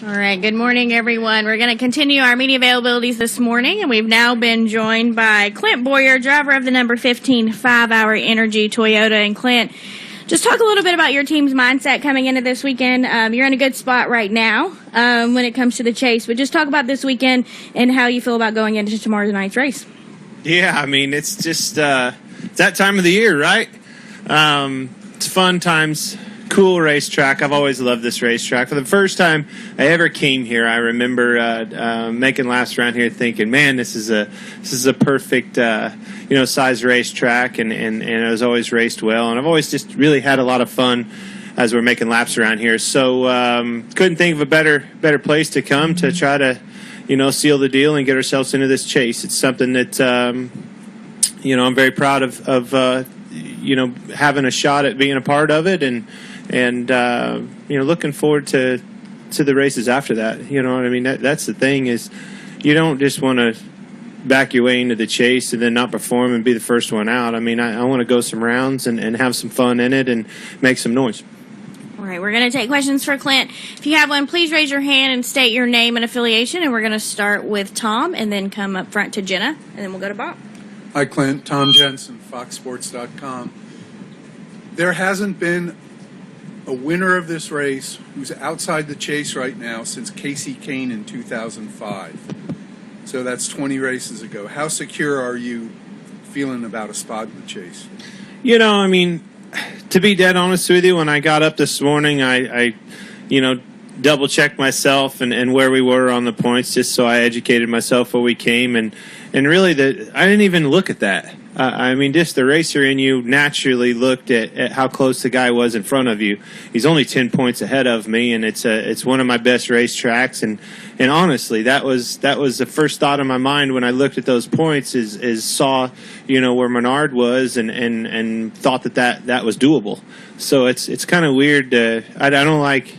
All right, good morning, everyone. We're going to continue our media availabilities this morning, and we've now been joined by Clint Bowyer, driver of the number 15 5-Hour Energy Toyota. And Clint, just talk a little bit about your team's mindset coming into this weekend. You're in a good spot right now when it comes to the chase, but just talk about this weekend and how you feel about going into tomorrow night's race. Yeah, I mean, it's just it's that time of the year, right? It's fun times. Cool racetrack. I've always loved this racetrack. For the first time I ever came here, I remember making laps around here, thinking, "Man, this is a perfect size racetrack," and it was always raced well. And I've always just really had a lot of fun as we're making laps around here. So couldn't think of a better place to come to try to seal the deal and get ourselves into this chase. It's something that I'm very proud of having a shot at being a part of it, and looking forward to the races after that. You know what I mean? That's the thing, is you don't just want to back your way into the chase and then not perform and be the first one out. I mean, I want to go some rounds and have some fun in it and make some noise. All right, we're going to take questions for Clint. If you have one, please raise your hand and state your name and affiliation, and we're going to start with Tom and then come up front to Jenna, and then we'll go to Bob. Hi, Clint. Tom Jensen, FoxSports.com. There hasn't been a winner of this race who's outside the chase right now since Casey Kane in 2005. So that's 20 races ago. How secure are you feeling about a spot in the chase? I mean, to be dead honest with you, when I got up this morning, I double-checked myself and where we were on the points, just so I educated myself before we came. And really, I didn't even look at that. I mean, just the racer in you naturally looked at how close the guy was in front of you. He's only 10 points ahead of me, and it's one of my best racetracks. And honestly, that was the first thought in my mind when I looked at those points, is saw where Menard was and thought that was doable. So it's kind of weird. I don't like.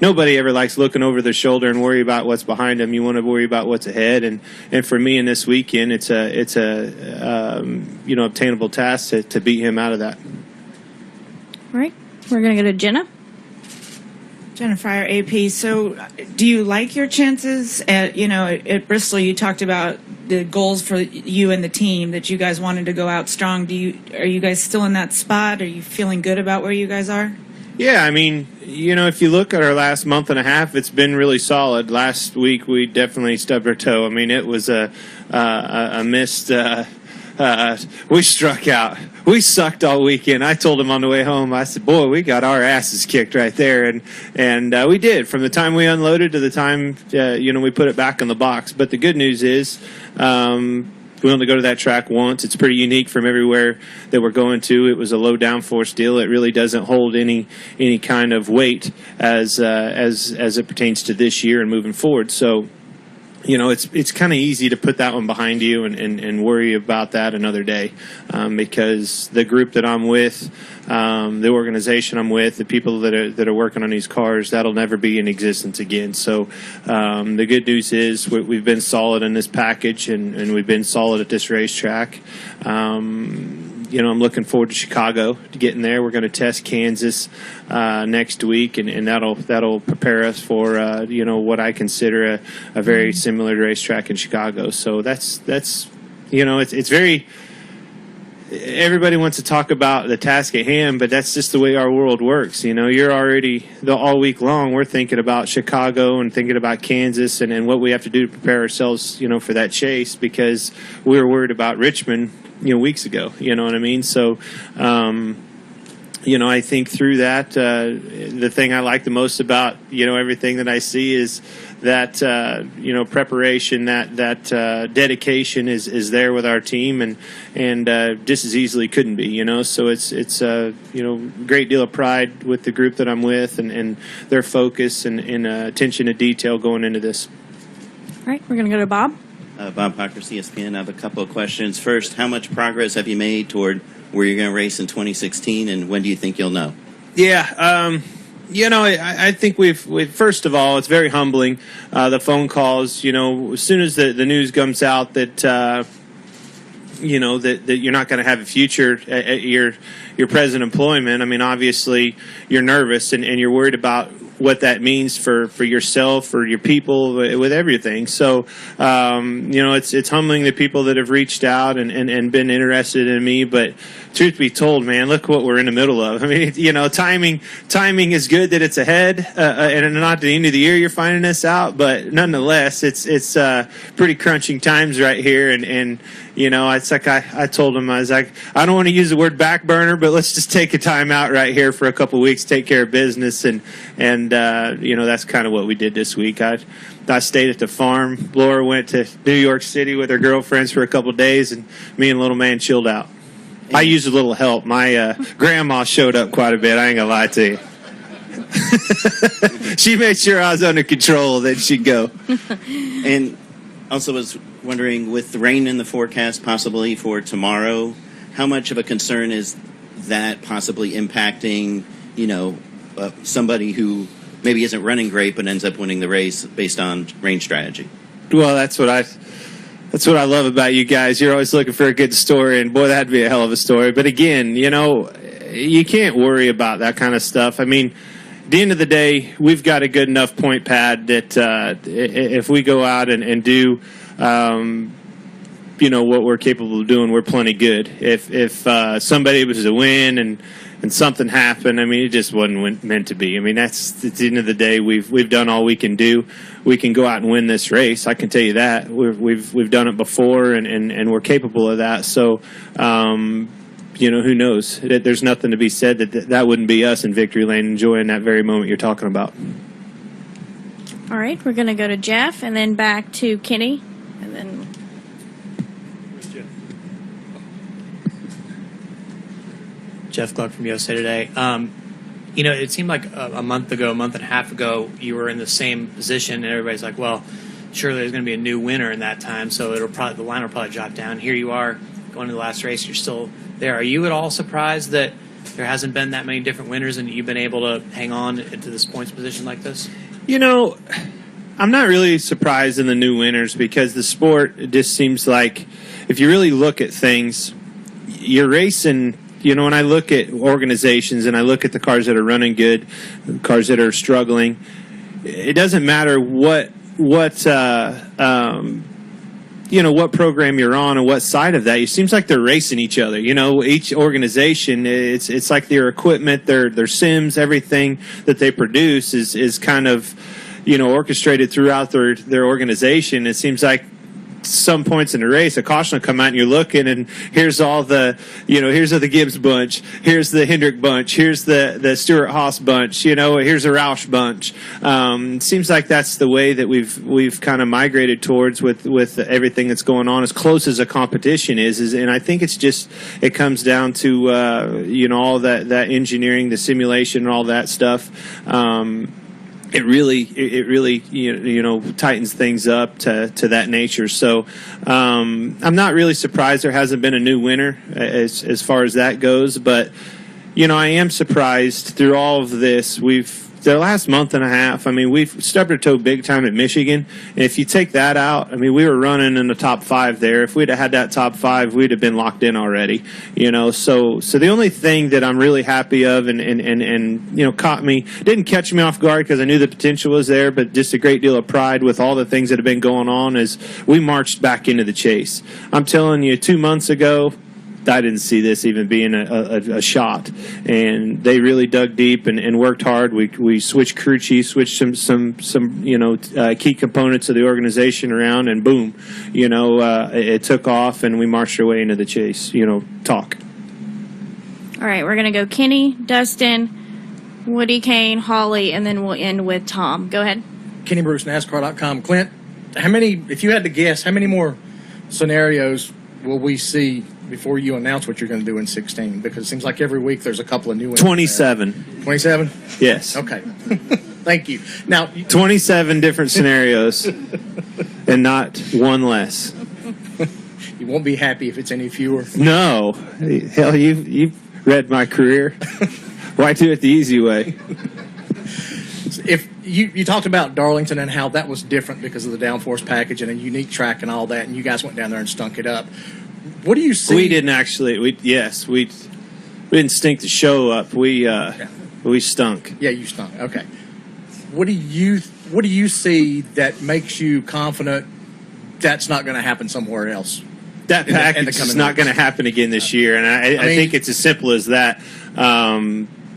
Nobody ever likes looking over their shoulder and worry about what's behind them. You want to worry about what's ahead, and for me in this weekend, it's a obtainable task to beat him out of that. All right, we're going to go to Jenna. Jenna Fryer, AP. So, do you like your chances at Bristol? You talked about the goals for you and the team, that you guys wanted to go out strong. Are you guys still in that spot? Are you feeling good about where you guys are? Yeah, I mean, if you look at our last month and a half, it's been really solid. Last week, we definitely stubbed our toe. I mean, it was a missed. We struck out. We sucked all weekend. I told him on the way home, I said, "Boy, we got our asses kicked right there," and we did, from the time we unloaded to the time we put it back in the box. But the good news is, we only go to that track once. It's pretty unique from everywhere that we're going to. It was a low downforce deal. It really doesn't hold any kind of weight as it pertains to this year and moving forward. So, it's kind of easy to put that one behind you and worry about that another day, because the group that I'm with, the organization I'm with, the people that are working on these cars, that'll never be in existence again. So the good news is we've been solid in this package, and we've been solid at this racetrack. I'm looking forward to Chicago, to getting there. We're going to test Kansas next week, and that'll prepare us for what I consider a very similar racetrack in Chicago. So that's it's very. Everybody wants to talk about the task at hand, but that's just the way our world works. You're already all week long. We're thinking about Chicago and thinking about Kansas and what we have to do to prepare ourselves, for that chase, because we were worried about Richmond, weeks ago. You know what I mean? So, I think through that, the thing I like the most about everything that I see is that preparation, that dedication is there with our team, and just as easily couldn't be. So it's a great deal of pride with the group that I'm with, and their focus and attention to detail going into this. All right, we're going to go to Bob. Bob Proctor, CSPN. I have a couple of questions. First, how much progress have you made toward where you're going to race in 2016, and when do you think you'll know? Yeah, I think we've first of all, it's very humbling, the phone calls. As soon as the news comes out that that you're not going to have a future at your present employment, I mean, obviously you're nervous and you're worried about what that means for yourself, for your people, with everything. So, it's humbling the people that have reached out and been interested in me. But truth be told, man, look what we're in the middle of. I mean, timing is good that it's ahead, and not at the end of the year you're finding this out. But nonetheless, it's pretty crunching times right here. And it's like I told him, I was like, I don't want to use the word back burner, but let's just take a time out right here for a couple of weeks, take care of business, and that's kind of what we did this week. I stayed at the farm. Laura went to New York City with her girlfriends for a couple of days, and me and little man chilled out. I used a little help. My grandma showed up quite a bit. I ain't gonna lie to you. She made sure I was under control. Then she'd go. And also was wondering, with the rain in the forecast possibly for tomorrow, how much of a concern is that possibly impacting, somebody who maybe isn't running great but ends up winning the race based on rain strategy? Well, that's what I love about you guys. You're always looking for a good story, and boy, that'd be a hell of a story. But again, you can't worry about that kind of stuff. I mean, at the end of the day, we've got a good enough point pad that if we go out and do what we're capable of doing, we're plenty good. If somebody was to win and something happened, I mean, it just wasn't meant to be. I mean, that's at the end of the day, we've done all we can do. We can go out and win this race. I can tell you that. We've done it before, and we're capable of that. So, who knows? There's nothing to be said that wouldn't be us in victory lane enjoying that very moment you're talking about. All right, we're going to go to Jeff and then back to Kenny, and then. Jeff Gluck from USA Today. It seemed like a month and a half ago, you were in the same position, and everybody's like, well, surely there's going to be a new winner in that time, so the line will probably drop down. Here you are going to the last race. You're still there. Are you at all surprised that there hasn't been that many different winners and you've been able to hang on to this points position like this? I'm not really surprised in the new winners, because the sport just seems like, if you really look at things, you're racing. When I look at organizations and I look at the cars that are running good, the cars that are struggling, it doesn't matter what program you're on and what side of that. It seems like they're racing each other. Each organization, it's like their equipment, their sims, everything that they produce is kind of orchestrated throughout their organization. It seems like some points in the race, a caution will come out and you're looking, and here's all the, here's the Gibbs bunch, here's the Hendrick bunch, here's the Stewart Haas bunch, here's a Roush bunch. It seems like that's the way that we've kind of migrated towards with everything that's going on, as close as a competition is, and I think it comes down to all that engineering, the simulation, and all that stuff. It really tightens things up to that nature. So I'm not really surprised there hasn't been a new winner as far as that goes. But I am surprised through all of this. The last month and a half, I mean, we've stubbed our toe big time at Michigan. And if you take that out, I mean, we were running in the top 5 there. If we'd have had that top 5, we'd have been locked in already. So the only thing that I'm really happy of and didn't catch me off guard because I knew the potential was there, but just a great deal of pride with all the things that have been going on is we marched back into the chase. I'm telling you, 2 months ago, I didn't see this even being a shot, and they really dug deep and worked hard. We switched crew chiefs, switched some key components of the organization around, and boom, it took off, and we marched our way into the chase. Talk. All right, we're gonna go Kenny, Dustin, Woody Kane, Holly, and then we'll end with Tom. Go ahead. Kenny Bruce, NASCAR.com. Clint, if you had to guess, how many more scenarios will we see before you announce what you're going to do in 16? Because it seems like every week there's a couple of new ones. 27. 27? Yes. Okay. Thank you. Now, 27 different scenarios and not one less. You won't be happy if it's any fewer. No. Hell, you've read my career. Why do it the easy way? If you talked about Darlington and how that was different because of the downforce package and a unique track and all that, and you guys went down there and stunk it up. What do you see? We didn't actually. We didn't stink the show up. We stunk. Yeah, you stunk. Okay. what do you see that makes you confident that's not going to happen somewhere else? That package is not going to happen again this year, and I think it's as simple as that.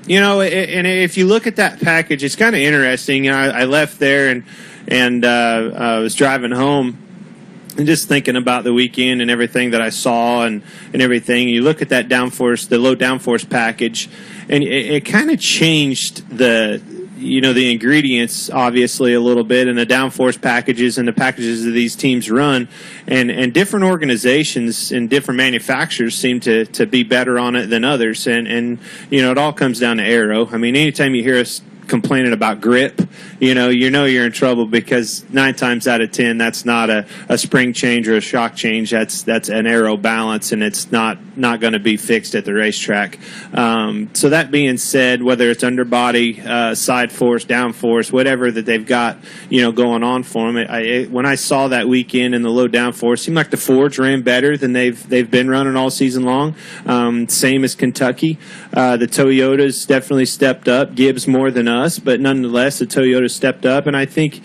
You know, and if you look at that package, it's kind of interesting. You know, I left there and I was driving home and just thinking about the weekend and everything that I saw and everything. You look at that downforce, the low downforce package, and it kind of changed the ingredients obviously a little bit, and the downforce packages and the packages that these teams run, and different organizations and different manufacturers seem to be better on it than others, and it all comes down to aero. I mean, anytime you hear us complaining about grip, you're in trouble, because 9 times out of 10 that's not a spring change or a shock change. That's an aero balance, and it's not going to be fixed at the racetrack. So that being said, whether it's underbody, side force, down force, whatever that they've got going on for them, when I saw that weekend in the low down force, it seemed like the Fords ran better than they've been running all season long. Same as Kentucky. The Toyotas definitely stepped up. Gibbs more than us, but nonetheless the Toyota stepped up, and I think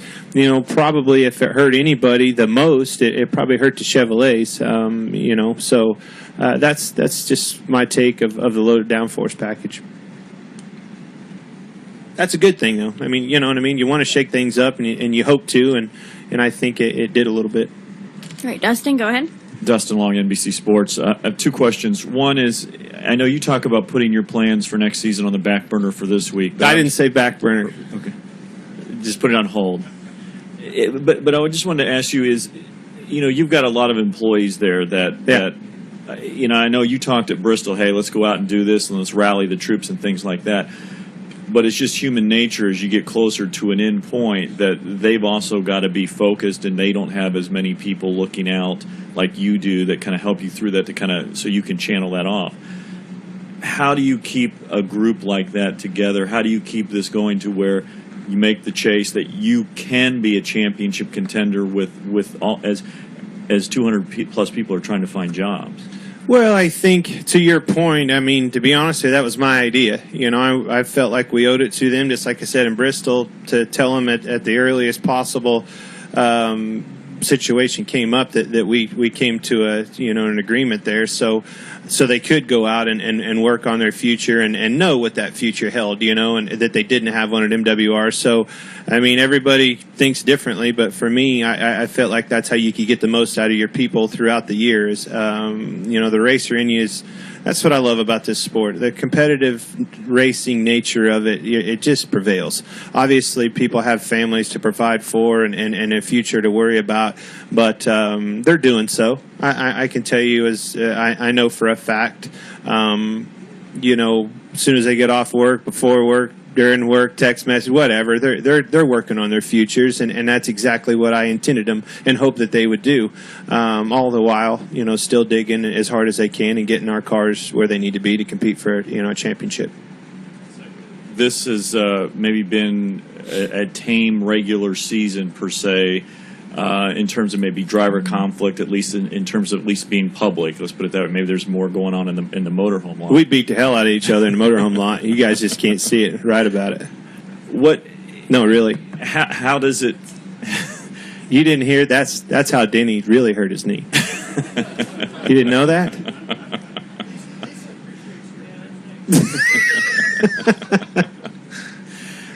probably if it hurt anybody the most, it probably hurt the Chevrolets. So that's just my take of the loaded downforce package. That's a good thing, though. I mean, you know what I mean? You want to shake things up, and you hope to, and I think it did a little bit. All right, Dustin, go ahead. Dustin Long, NBC Sports. I have 2 questions. One is, I know you talk about putting your plans for next season on the back burner for this week. I didn't say back burner. Okay. Just put it on hold. But I just wanted to ask you is, you've got a lot of employees there that I know you talked at Bristol, hey, let's go out and do this and let's rally the troops and things like that. But it's just human nature as you get closer to an end point that they've also got to be focused, and they don't have as many people looking out like you do that kind of help you through that so you can channel that off. How do you keep a group like that together? How do you keep this going to where you make the chase that you can be a championship contender with all, as 200 plus people are trying to find jobs? Well, I think to your point, I mean, to be honest with you, that was my idea. I felt like we owed it to them, just like I said in Bristol, to tell them at the earliest possible situation came up that we came to an agreement there, so they could go out and work on their future and know what that future held, and that they didn't have one at MWR. So, I mean, everybody thinks differently, but for me, I felt like that's how you could get the most out of your people throughout the years. The racer in you is. That's what I love about this sport. The competitive racing nature of it just prevails. Obviously, people have families to provide for and a future to worry about, but they're doing so. I can tell you, I know for a fact, as soon as they get off work, before work, during work, text message, whatever, they're working on their futures, and that's exactly what I intended them and hope that they would do. All the while, still digging as hard as they can and getting our cars where they need to be to compete for a championship. This has maybe been a tame regular season per se, in terms of maybe driver conflict, at least in terms of at least being public. Let's put it that way. Maybe there's more going on in the motorhome lot. We beat the hell out of each other in the motorhome lot. You guys just can't see it. Right about it. What? No, really. How does it? You didn't hear? That's how Denny really hurt his knee. You didn't know that?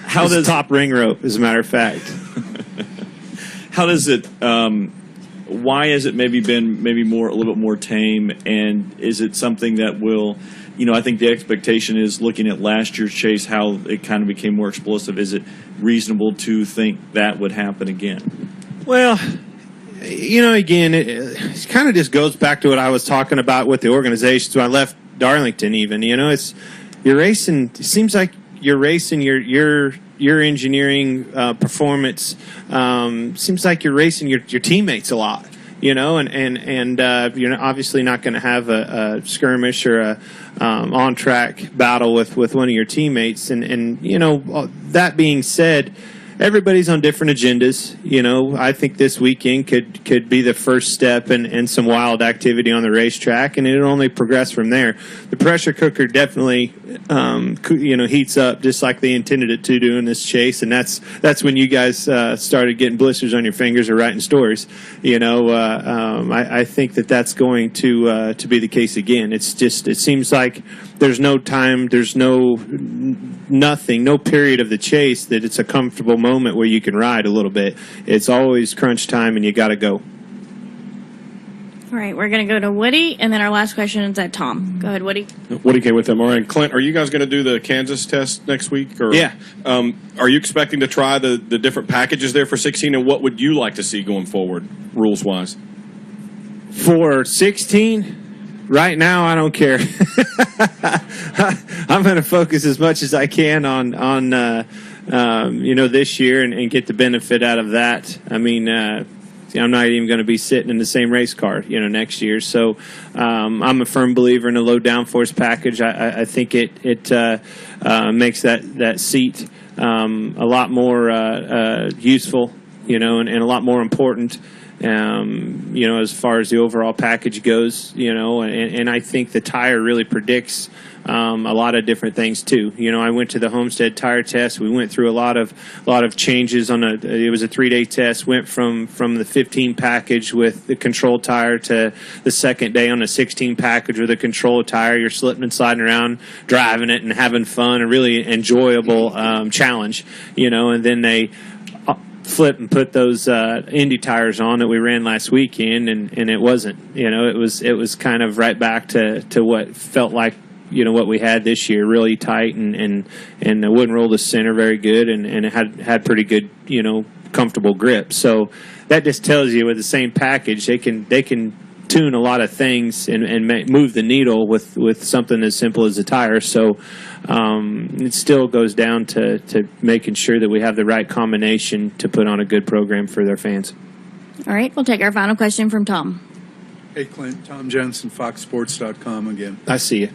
How does top ring rope, as a matter of fact. How does it? Why has it maybe been a little bit more tame? And is it something that will, I think the expectation is looking at last year's chase, how it kind of became more explosive. Is it reasonable to think that would happen again? Well, again, it kind of just goes back to what I was talking about with the organizations when I left Darlington. Even it's you're racing. It seems like you're racing your engineering performance. Seems like you're racing your teammates a lot, and you're obviously not going to have a skirmish or a on-track battle with one of your teammates. And that being said, everybody's on different agendas. You know, I think this weekend could be the first step in some wild activity on the racetrack, and it'll only progress from there. The pressure cooker definitely, heats up just like they intended it to do in this chase, and that's when you guys started getting blisters on your fingers or writing stories. I think that's going to be the case again. It seems like there's no time, there's no period of the chase that it's a comfortable moment where you can ride a little bit. It's always crunch time, and you got to go. All right, we're going to go to Woody, and then our last question is at Tom. Go ahead, Woody. Woody K with MRN. And Clint, are you guys going to do the Kansas test next week? Or, yeah. Are you expecting to try the different packages there for 16, and what would you like to see going forward, rules-wise? For 16, right now, I don't care. I'm going to focus as much as I can on this year and get the benefit out of that. I mean, I'm not even going to be sitting in the same race car, next year. So I'm a firm believer in a low downforce package. I think it makes that seat a lot more useful, and a lot more important. As far as the overall package goes, and I think the tire really predicts a lot of different things too. I went to the Homestead tire test. We went through a lot of changes it was a 3-day test. Went from the 15 package with the control tire to the second day on the 16 package with a control tire. You're slipping and sliding around, driving it and having fun, a really enjoyable challenge. And then they flip and put those Indy tires on that we ran last weekend, and it wasn't. It was kind of right back to what felt like what we had this year, really tight and wouldn't roll the center very good, and it had pretty good comfortable grip. So that just tells you with the same package they can tune a lot of things and move the needle with something as simple as a tire. So it still goes down to making sure that we have the right combination to put on a good program for their fans. All right, we'll take our final question from Tom. Hey, Clint. Tom Jensen, FoxSports.com again. I see you.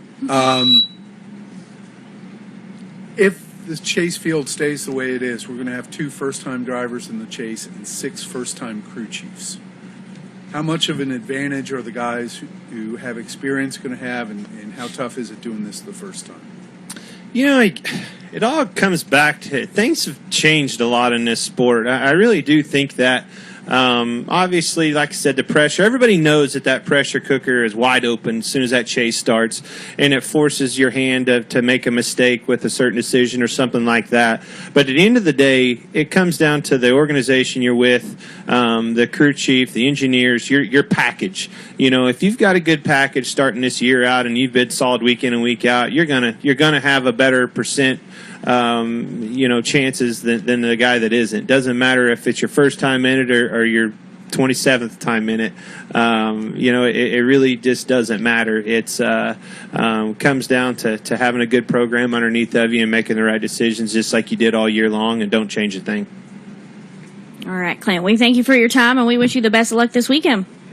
If the chase field stays the way it is, we're going to have 2 first-time drivers in the chase and 6 first-time crew chiefs. How much of an advantage are the guys who have experience going to have, and how tough is it doing this the first time? It all comes back to things have changed a lot in this sport. I really do think that. Obviously, like I said, the pressure, everybody knows that pressure cooker is wide open as soon as that chase starts, and it forces your hand to make a mistake with a certain decision or something like that. But at the end of the day, it comes down to the organization you're with, the crew chief, the engineers, your package. If you've got a good package starting this year out and you've been solid week in and week out, you're gonna have a better percent chances than the guy that isn't. Doesn't matter if it's your first time in it or your 27th time in it. It really just doesn't matter. It's comes down to having a good program underneath of you and making the right decisions just like you did all year long, and don't change a thing. All right, Clint, we thank you for your time, and we wish you the best of luck this weekend.